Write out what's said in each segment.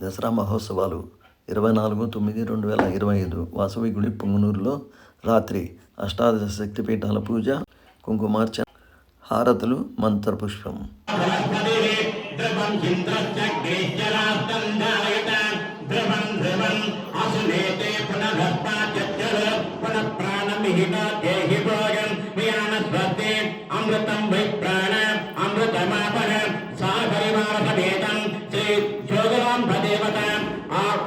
దసరా మహోత్సవాలు 24/9/2025 వాసవి గుడి పొంగనూరులో రాత్రి అష్టాదశ శక్తిపీఠాల పూజ, కుంకుమార్చన, హారతులు, మంత్రపుష్పం. అమృతం వై ప్రాణ అమృతమాపన సా పరివార సమేతం శ్రీ జోగరాంబ దేవత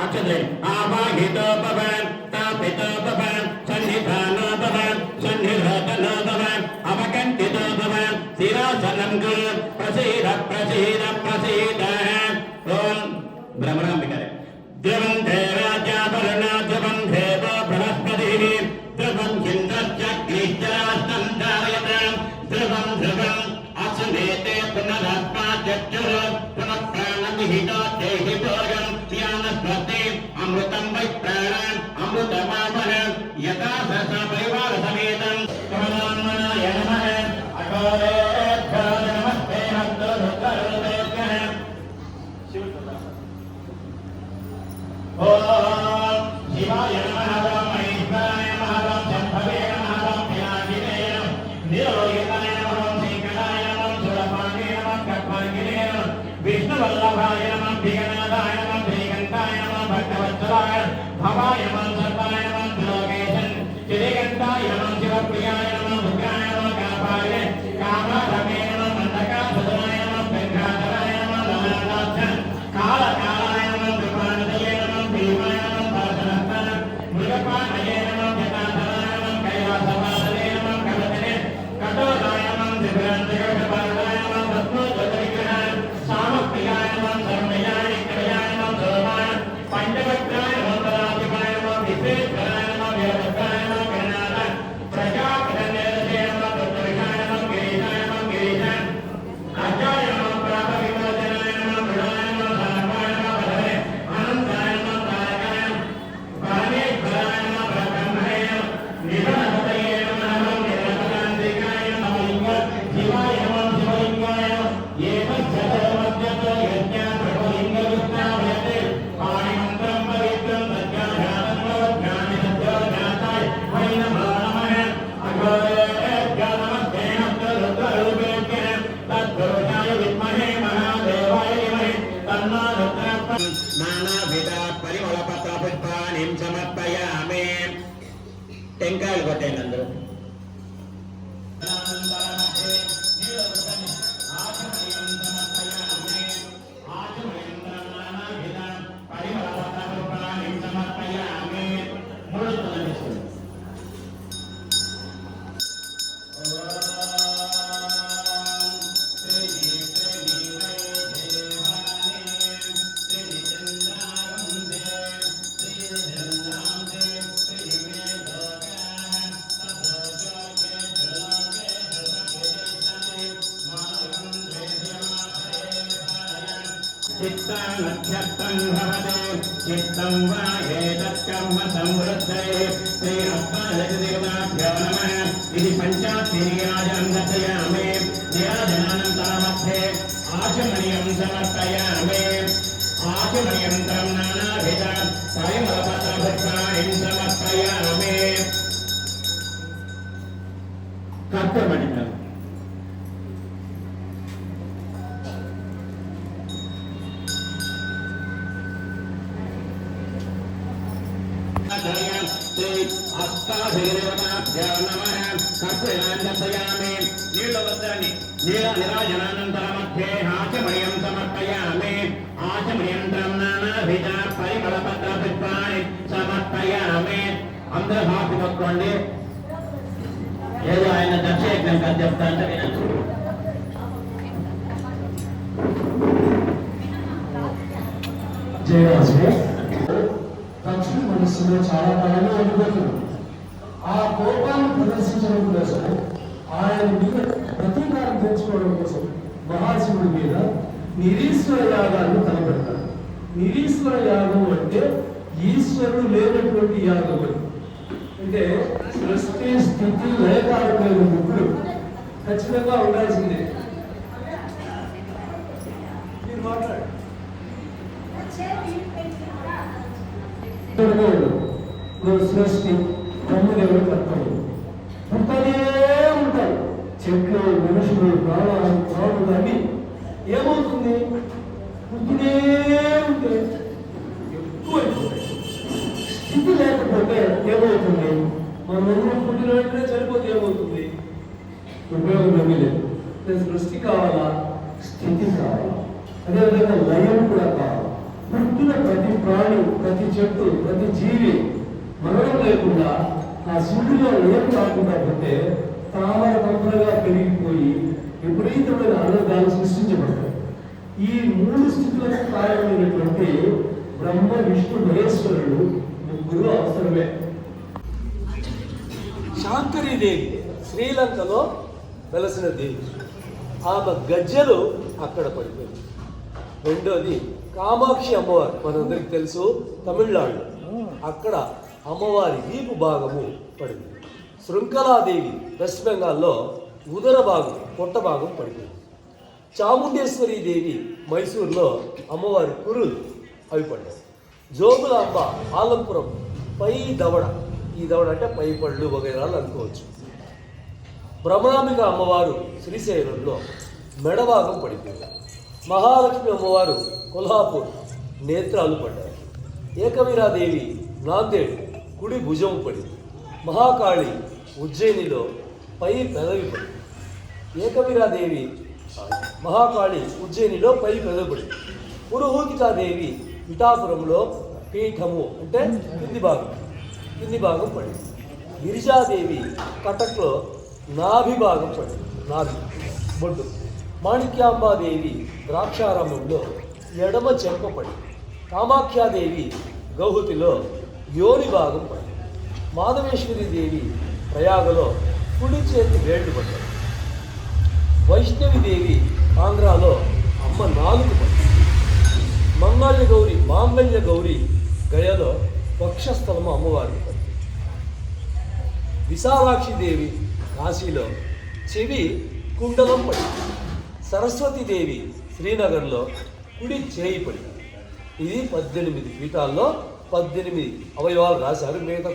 అక్షతే ఆవాహితో భవన్ స్థాపితో భవన్ సన్నిధానో భవన్ సన్నిధాతనో భవన్ అవకంఠితో భవన్ శిరాసనం కురు ప్రసీద ప్రసీద ప్రసీద. ఓం బ్రహ్మరాంబికరే ధ్రువం ధేరాజాభరణ ధ్రువం దేవో బృహస్పతి ధ్రువం ఇంద్రశ్చగ్నిశ్చరాస్తం ధారయత ధ్రువం ధ్రువం అసునేతే పునరస్మాచక్షుః పునః ప్రాణమిహితో దేహి భోగం ధ్యానస్వస్తి అమృతం వై ప్రాణాన్ అమృతమాపన యథా సహ పరివార సమేతం కమలాన్మనాయ నమః అఘోరేభ్యో నమస్తే హస్తో రుద్రరుద్రేభ్యః. ఓం శివాయ నమః ఓం మహేశ్వరాయ నమః ఓం శంభవే నమః ఓం పినాకినే నమః నిరోగితాయ నమః ఓం శ్రీకరాయ నమః సురపాణే నమః ఖడ్వాంగినే నమః విష్ణువల్లభాయ నమః భిగనాథాయ నమః శ్రీకంఠాయ నమః భక్తవత్సలాయ భవాయ నమః సర్వాయ నమః త్రిలోకేశన్ శ్రీకంఠాయ నమః శివప్రియాయ నమః దుర్గాయ నమః కాపాయ కామరమే నమః మండకాసురాయ నమః వెంకటాయ నమః లలాటాక్ష కాళకాలాయ నమః కృపానదయే నమః భీమాయ నమః భారతరత్న మృగపాణయే నమః జటాధరాయ నమః కైలాసవాసనే నమః కవచనే కఠోరాయ నమః దివ్యాంతయోగపాదాయ నమః రత్నోజ్వలవిగ్రహాయ సామప్రియాయ నమః సర్వయాయ నిత్యయాయ నమః సోమాయ పంచవక్రాయ నమః పరాధిపాయ నమః విశ్వేశ్వరాయ నమః వీరభద్రాయ నమః గణనాథ ప్రజాపతినిధే నమః దుర్గాయ నమః గిరీశాయ నమః గిరీశాయ రాజాయ నమః ప్రాప విమోచనాయ నమః మృడాయ నమః సార్వాయ నమః పదవే అనంతాయ నమః తారకాయ పరమేశ్వరాయ నమః పరబ్రహ్మణే నిధనపతయే నమః నిరపదాంతికాయ నమః లింగ శివాయ నమః శివలింగాయ ఏతజ్జతమజ్జతో యజ్ఞ ప్రభులింగ విష్ణావయతే పాణిమంత్రం పవిత్రం సత్యాధారత్వజ్ఞాని సత్యోజాతాయ వై నమో నమః అఘోరేభ్యో నమస్తే హస్తో రుద్రరూపేభ్యః తద్పురుషాయ విద్మహే మహాదేవాయ ధీమహి తన్నో రుద్రః నానావిధ పరిమళ పత్ర పుష్పాణి సమర్పయామి. టెంకాయలు కొట్టండి అందరూ. చిత్తం భవతే చిత్తం వా ఏతత్కర్మ సంవృద్ధే శ్రీ అష్టాదశదేవతాభ్యో నమః. ఇది పంచాక్షరీరాజం దర్శయామి. నీరాజనానంతరమధ్యే ఆచమనీయం సమర్పయామి. ఆచమనీయంత్రం నానావిధ పరిమళపత్రపుష్పాణి సమర్పయామి. కర్తమణికం అష్టాదశదేవతాభ్యో నమః. కర్పూరాన్ని దర్శయామి. నీళ్ల వద్దని నీరాజనానంతరమధ్యే ఆచమనీయం సమర్పయామి. ఆచమనీయంత్రం నానావిధ పరిమళపత్రపుష్పాణి సమర్పయామి. అందరూ హాపీ పట్టుకోండి. ఏదో ఆయన దర్శయజ్ఞం కథ చెప్తా అంటే వినండి. జయరాజు లక్ష్మి మనస్సులో చాలా కాలంగా ఉండిపోతుంది. ఆ కోపాన్ని ప్రదర్శించడం కోసం, ఆయన మీద ప్రతీకారం తెచ్చుకోవడం కోసం మహాశివుడి మీద నిరీశ్వర యాగాన్ని తలపెడతారు. నిరీశ్వర యాగం అంటే ఈశ్వరుడు లేనటువంటి యాగం. అంటే సృష్టి స్థితి లయకారకులైన ముగ్గురు ఖచ్చితంగా ఉండాల్సిందే. మీరు మాట్లాడండి. సృష్టి బ్రహ్మదేవుడు కర్తవ్యం పుట్టనే ఉంటాయి. చెట్లు, మనుషులు, ప్రాణులు అన్ని ఏమవుతుంది? పుట్టినే ఉంటే ఎక్కువైపోతాయి. స్థితి లేకపోతే ఏమవుతుంది? మన ఊరు పుట్టిన వెంటనే చనిపోతే ఏమవుతుంది? ఉపయోగం ఏమీ లేదు. సృష్టి కావాలా, స్థితి కావాలా, అదేవిధంగా లయం కూడా కావాలి. పుట్టిన ప్రతి ప్రాణి, ప్రతి చెట్టు, ప్రతి జీవి మరణం లేకుండా ఆ శివుడిలో లయం కాకుండా పోతే తామర తంపరగా పెరిగిపోయి విపరీతమైన ఆనందాలు సృష్టించబడతాయి. ఈ 3 స్థితులకు కారణమైనటువంటి బ్రహ్మ, విష్ణు, మహేశ్వరుడు ముగ్గురు అవసరమే. శాంకరీదేవి శ్రీలంకలో వెలసిన దేవి. ఆమె గజ్జలు అక్కడ పడిపోయింది. రెండోది కామాక్షి అమ్మవారు, మనందరికి తెలుసు, తమిళనాడు. అక్కడ అమ్మవారి వీపు భాగము పడింది. శృంఖలాదేవి వెస్ట్ బెంగాల్లో ఉదర భాగం, పొట్ట భాగం పడిపోయింది. చాముండేశ్వరి దేవి మైసూరులో అమ్మవారి కురులు అవి పడ్డాయి. జోగులాంబ ఆలంపురం పై దవడ, ఈ దవడ అంటే పై పళ్ళు వగైరాలు అనుకోవచ్చు. భ్రమరాంబిక అమ్మవారు శ్రీశైలంలో మెడభాగం పడిపోయింది. మహాలక్ష్మి అమ్మవారు కొల్హాపూర్ నేత్రాలు పడ్డాయి. ఏకవీరాదేవి నాందేడ్ కుడి భుజం పడింది. మహాకాళి ఉజ్జయినిలో పై పెదవి పడింది. ఏకవీరాదేవి మహాకాళి ఉజ్జయినిలో పై పెదవి పడింది. పురుహూతికాదేవి పిఠాపురంలో పీఠము అంటే కింది భాగం పడింది. గిరిజాదేవి కటక్లో నాభి భాగం పడింది, నాభి బొడ్డు. మాణిక్యాంబాదేవి ద్రాక్షారామంలో ఎడమ చెంప పడింది. కామాఖ్యాదేవి గౌహతిలో యోని భాగం పడింది. మాధవేశ్వరి దేవి ప్రయాగలో కుడి చేతి వేళ్లు పడ్డాయి. వైష్ణవిదేవి ఆంధ్రాలో అమ్మ నాలుగు పడింది. మాంగళ్య గౌరి గయలో వక్షస్థలము అమ్మవారికి పడింది. విశాలాక్షిదేవి కాశీలో చెవి కుండలం పడింది. సరస్వతీదేవి శ్రీనగర్లో కుడి చేయి పడింది. ఇది 18 పీఠాల్లో 18 అవయవాలు రాశారు. మిగతా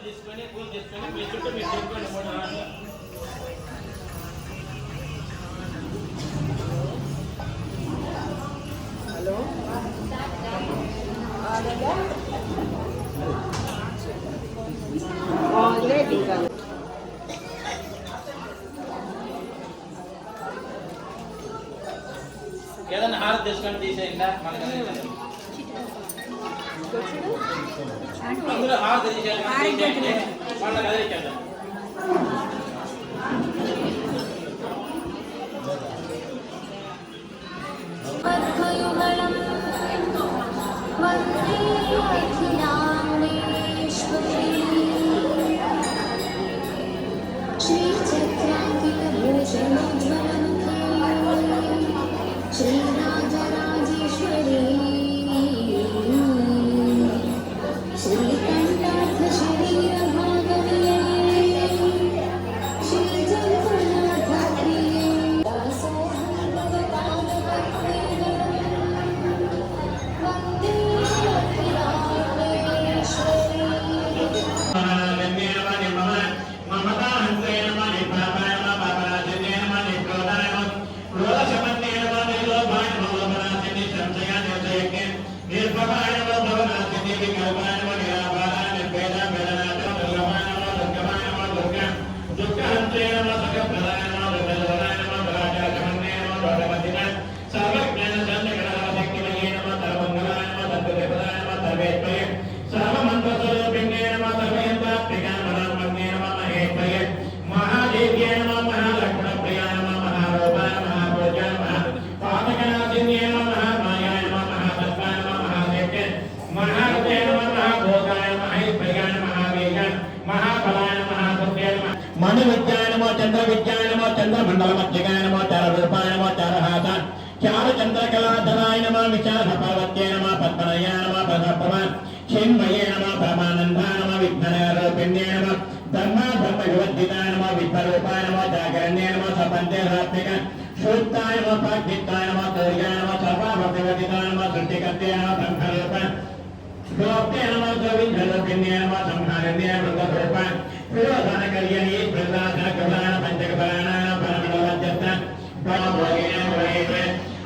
తీసుకొని పూజ చేసుకొని మీ చుట్టూ మీరు చెప్పుకోండి. హలో ఏదైనా హారతి తీసుకొని తీసేయండి. అందరూ హారతి తీసేయండి. వాళ్ళకి అదే చేద్దాం. మను విద్యాయ నమో చంద్ర విద్యాయ నమో చంద్రమండల మధ్యగాయ నమో చార రూపాయ నమో చారహాస చార చంద్రకళాధరాయ నమో విశాఖ పార్వత్యే నమో పద్మనయ నమో ప్రసభవాన్ చిన్మయే నమో పరమానందాయ నమో విఘ్నరూపిణ్యే నమో ధర్మ వివర్జితాయ నమో విశ్వరూపాయ నమో జాగరణ్యే నమో సపంచరాత్మిక శూక్తాయ నమో ప్రాగ్దిత్తాయ నమో గౌర్యాయ నమో సర్వాభవివర్జితాయ నమో సృష్టికర్తయ నమో బ్రహ్మరూప శ్లోక్తే నమో గోవిందరూపిణ్యే నమో సంహారణ్యే మృగరూప విరోధన కళ్యాణి ప్రదాన కృపాణ పంచకపరాణ పరమణవజ్జత భవభోగిన భవేత్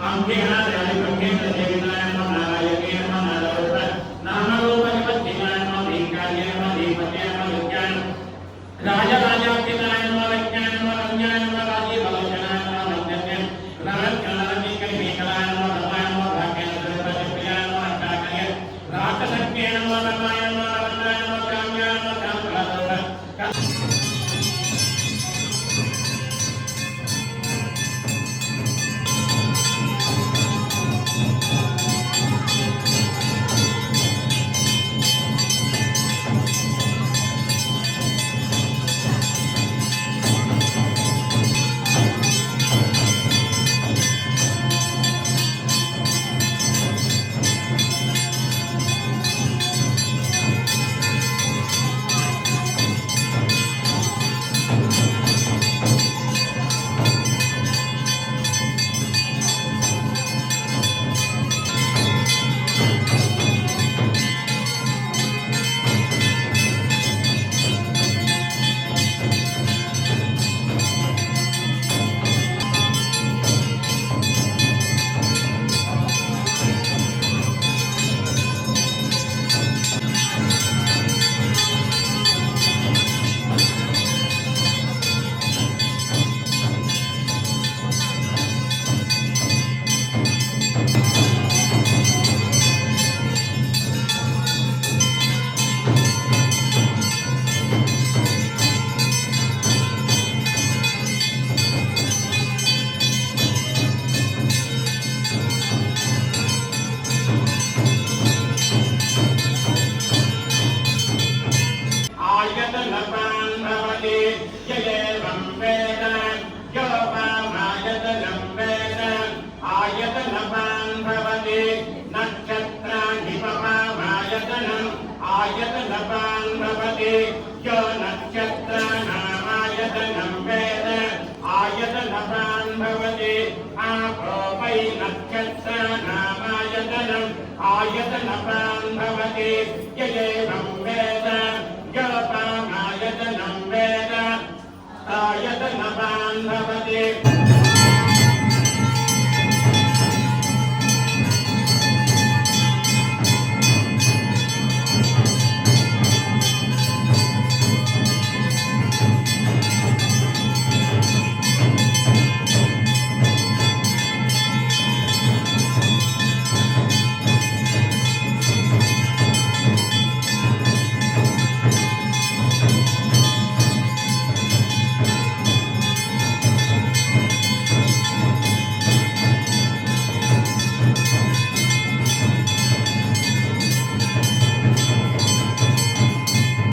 అంబిహారాయ బ్రహ్మేంద్ర దేవినాయ నమో నారాయణే నమో నారూప నామరూప నిమజ్జితాయ నమో దీకాయ నమో దీపతే నమో విజ్ఞాన రాజరాజాఖ్యాయ నమో విజ్ఞాన నమో విజ్ఞాన నమో రాజీవలోచనాయ నమో విజ్ఞాన రాజకళాని కైకలాయ నమో రమాయ నమో భాగ్యాయ నమో రాజప్రియాయ నమో అష్టాకయ రాక్షసజ్ఞాయ నమో రమాయ నమో రమణాయ నమో కామ్యాయ నమో కామప్రదాయ आयतनपान् भवति यो नक्षत्राणामायतनं वेद आयतनपान् भवति आपो वै नक्षत्राणामायतनम् आयतनपान् भवति य एवं वेद